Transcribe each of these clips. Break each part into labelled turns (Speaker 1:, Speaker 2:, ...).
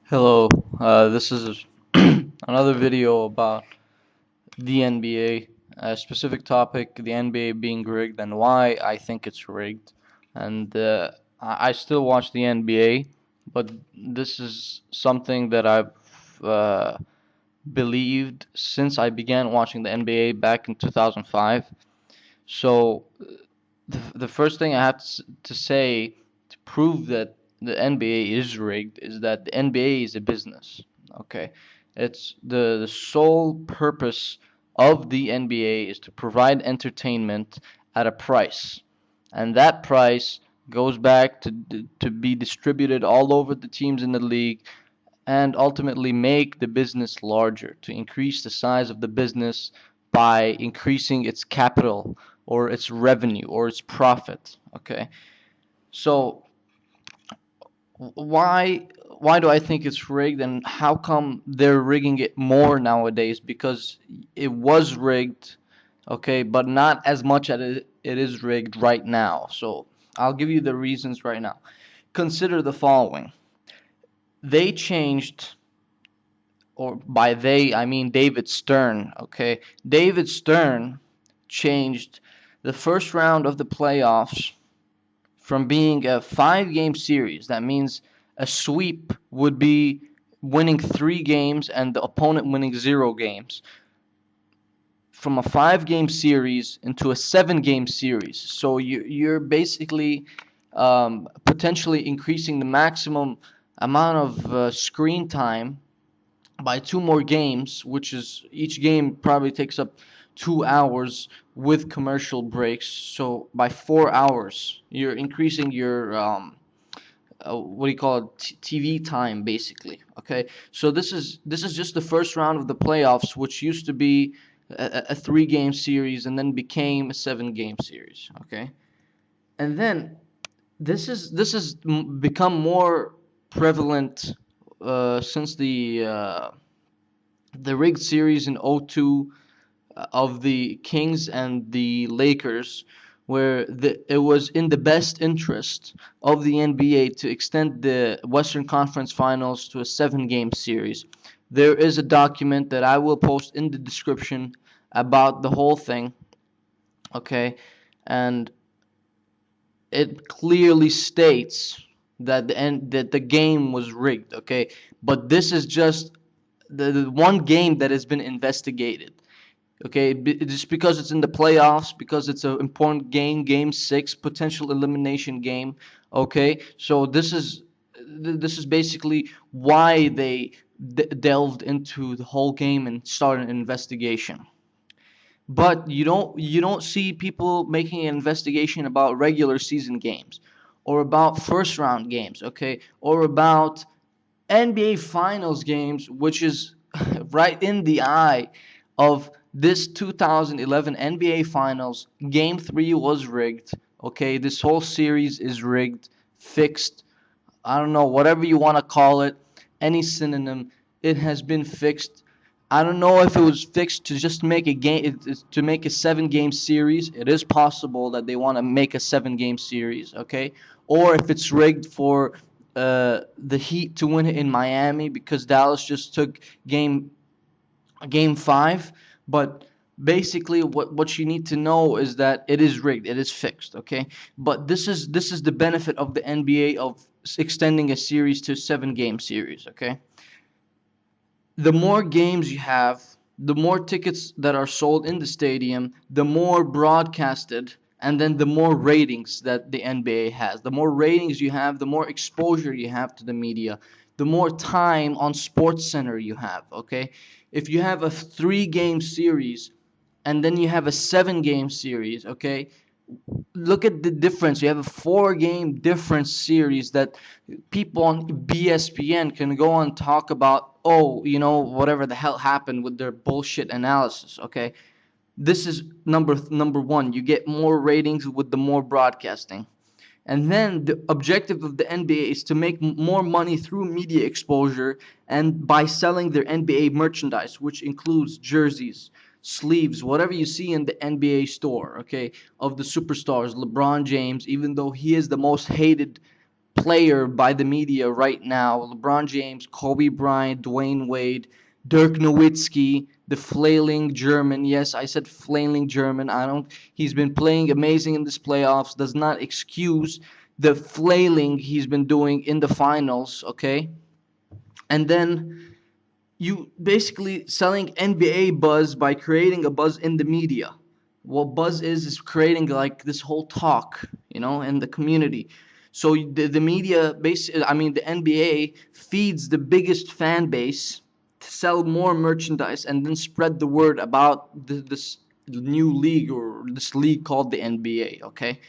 Speaker 1: Hello, this is another video about the NBA, a specific topic, the NBA being rigged and why I think it's rigged. And I still watch the NBA, but this is something that I've believed since I began watching the NBA back in 2005. So the first thing I have to say to prove that the NBA is rigged is that the NBA is a business. Okay, it's the sole purpose of the NBA is to provide entertainment at a price, and that price goes back to be distributed all over the teams in the league and ultimately make the business larger, to increase the size of the business by increasing its capital or its revenue or its profit. Okay, so why do I think it's rigged, and how come they're rigging it more nowadays? Because it was rigged, okay, but not as much as it is rigged right now. So I'll give you the reasons right now. Consider the following. They changed, or by they I mean David Stern, okay? David Stern changed the first round of the playoffs from being a 5 game series. That means a sweep would be winning 3 games and the opponent winning 0 games, from a 5 game series into a 7 game series. So you're basically potentially increasing the maximum amount of screen time by 2 more games, which is each game probably takes up 2 hours with commercial breaks. So by 4 hours, you're increasing your what do you call it, TV time, basically. Okay, so this is just the first round of the playoffs, which used to be a 3 game series and then became a 7 game series. Okay, and then this has become more prevalent since the rigged series in '02 of the Kings and the Lakers, where it was in the best interest of the NBA to extend the Western Conference Finals to a 7 game series. There is a document that I will post in the description about the whole thing, okay? And it clearly states that the game was rigged, okay? But this is just the one game that has been investigated. Okay, just because it's in the playoffs, because it's an important game, game 6, potential elimination game. Okay, so this is basically why they delved into the whole game and started an investigation. But you don't see people making an investigation about regular season games, or about first round games, okay, or about NBA Finals games, which is right in the eye of this 2011 NBA Finals. Game 3 was rigged. Okay, this whole series is rigged, fixed. I don't know, whatever you want to call it, any synonym. It has been fixed. I don't know if it was fixed to just make a game, to make a 7 game series. It is possible that they want to make a 7 game series, okay? Or if it's rigged for the Heat to win it in Miami because Dallas just took game 5. But basically what you need to know is that it is rigged, it is fixed, okay? But this is the benefit of the NBA of extending a series to a 7 game series, okay? The more games you have, the more tickets that are sold in the stadium, the more broadcasted, and then the more ratings that the NBA has. The more ratings you have, the more exposure you have to the media, the more time on Sports Center you have, okay? If you have a 3 game series and then you have a 7 game series, okay? Look at the difference. You have a 4 game difference series that people on BSPN can go on and talk about, oh, whatever the hell happened with their bullshit analysis, okay? This is number one. You get more ratings with the more broadcasting. And then the objective of the NBA is to make more money through media exposure and by selling their NBA merchandise, which includes jerseys, sleeves, whatever you see in the NBA store, okay, of the superstars, LeBron James, even though he is the most hated player by the media right now. LeBron James, Kobe Bryant, Dwayne Wade, Dirk Nowitzki, the flailing German. Yes, I said flailing German. I don't. He's been playing amazing in this playoffs. Does not excuse the flailing he's been doing in the finals. Okay, and then you basically selling NBA buzz by creating a buzz in the media. What buzz is creating like this whole talk, in the community. So the media, basically, I mean, the NBA feeds the biggest fan base to sell more merchandise and then spread the word about this new league, or this league called the NBA. Okay,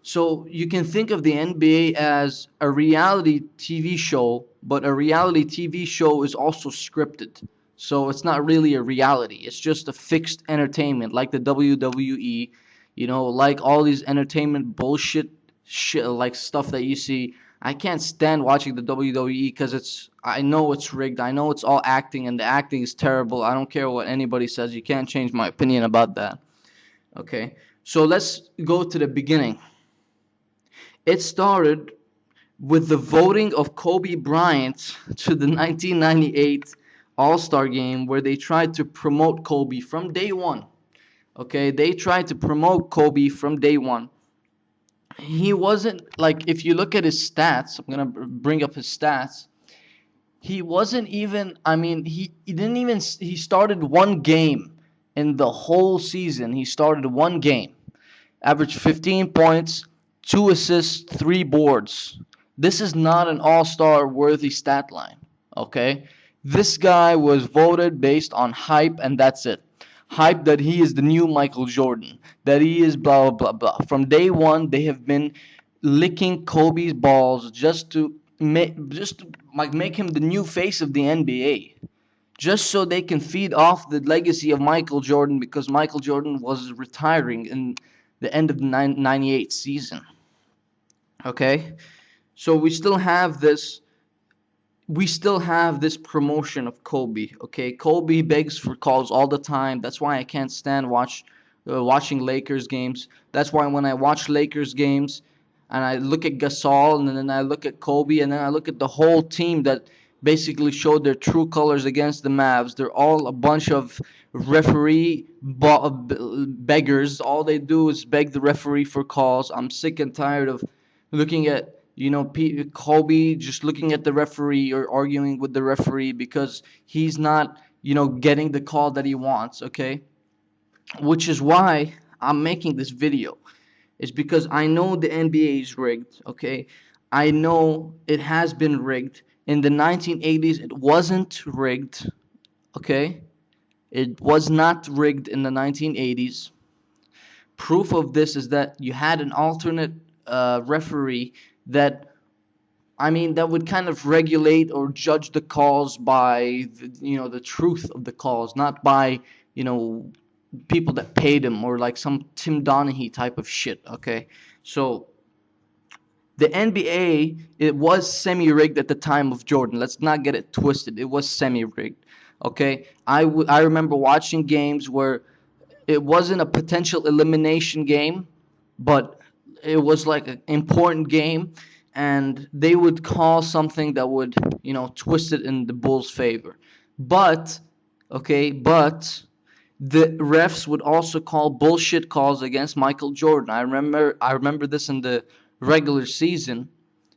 Speaker 1: so you can think of the NBA as a reality TV show, but a reality TV show is also scripted. So it's not really a reality. It's just a fixed entertainment, like the WWE, like all these entertainment bullshit shit, like stuff that you see. I can't stand watching the WWE because I know it's rigged. I know it's all acting, and the acting is terrible. I don't care what anybody says. You can't change my opinion about that. Okay. So let's go to the beginning. It started with the voting of Kobe Bryant to the 1998 All-Star game, where they tried to promote Kobe from day one. Okay, they tried to promote Kobe from day one. He wasn't like, if you look at his stats, I'm going to bring up his stats. He wasn't even, I mean, he didn't even, he started one game in the whole season. He started one game, averaged 15 points, 2 assists, 3 boards. This is not an all-star worthy stat line, okay? This guy was voted based on hype, and that's it. Hype that he is the new Michael Jordan, that he is blah, blah, blah, blah. From day one, they have been licking Kobe's balls just to make him the new face of the NBA, just so they can feed off the legacy of Michael Jordan, because Michael Jordan was retiring in the end of the 98 season. Okay? So we still have this promotion of Kobe. Okay, Kobe begs for calls all the time. That's why I can't stand watching Lakers games. That's why when I watch Lakers games and I look at Gasol, and then I look at Kobe, and then I look at the whole team that basically showed their true colors against the Mavs. They're all a bunch of beggars. All they do is beg the referee for calls. I'm sick and tired of looking at Kobe just looking at the referee or arguing with the referee because he's not getting the call that he wants. Okay, which is why I'm making this video. It's because I know the NBA is rigged. Okay, I know it has been rigged. In the 1980s, it wasn't rigged. Okay, it was not rigged in the 1980s. Proof of this is that you had an alternate referee that, I mean, that would kind of regulate or judge the calls by the truth of the calls, not by people that paid him, or like some Tim Donaghy type of shit. Okay, so the NBA, it was semi-rigged at the time of Jordan. Let's not get it twisted. It was semi-rigged. Okay, I remember watching games where it wasn't a potential elimination game, but it was like an important game, and they would call something that would, twist it in the Bulls' favor. But, okay, but the refs would also call bullshit calls against Michael Jordan. I remember this in the regular season.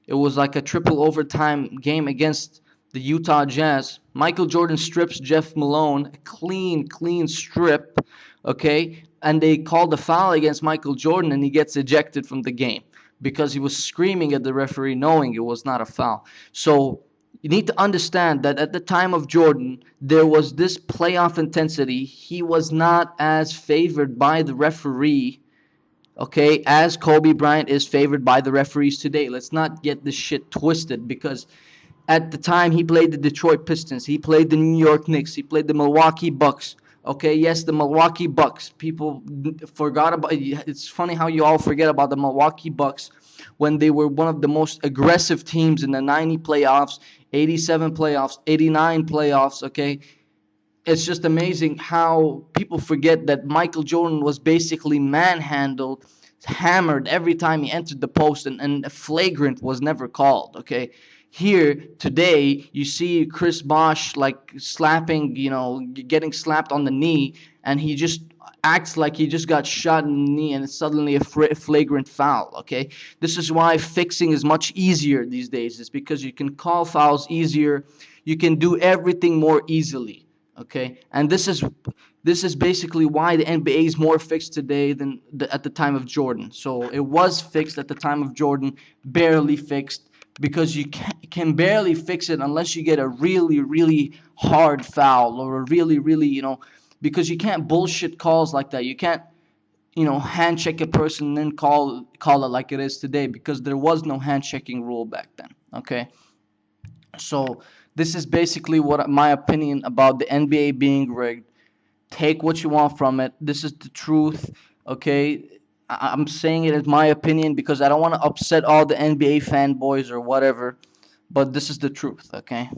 Speaker 1: It was like a triple overtime game against the Utah Jazz. Michael Jordan strips Jeff Malone, a clean, clean strip, okay? And they called a foul against Michael Jordan, and he gets ejected from the game because he was screaming at the referee knowing it was not a foul. So you need to understand that at the time of Jordan, there was this playoff intensity. He was not as favored by the referee, okay, as Kobe Bryant is favored by the referees today. Let's not get this shit twisted, because at the time he played the Detroit Pistons, he played the New York Knicks, he played the Milwaukee Bucks. Okay, yes, the Milwaukee Bucks. People forgot about. It's funny how you all forget about the Milwaukee Bucks when they were one of the most aggressive teams in the 90 playoffs, 87 playoffs, 89 playoffs. Okay, it's just amazing how people forget that Michael Jordan was basically manhandled, hammered every time he entered the post, and a flagrant was never called. Okay, here today you see Chris Bosh like slapping, getting slapped on the knee, and he just acts like he just got shot in the knee, and it's suddenly a flagrant foul. Okay, this is why fixing is much easier these days. It's because you can call fouls easier, you can do everything more easily. Okay, and this is basically why the NBA is more fixed today than at the time of Jordan. So it was fixed at the time of Jordan, barely fixed, because you can barely fix it unless you get a really, really hard foul, or a really, really, because you can't bullshit calls like that. You can't, hand check a person and then call it like it is today, because there was no hand checking rule back then. Okay, so this is basically what my opinion about the NBA being rigged. Take what you want from it. This is the truth. Okay, I'm saying it as my opinion because I don't want to upset all the NBA fanboys or whatever, but this is the truth. Okay.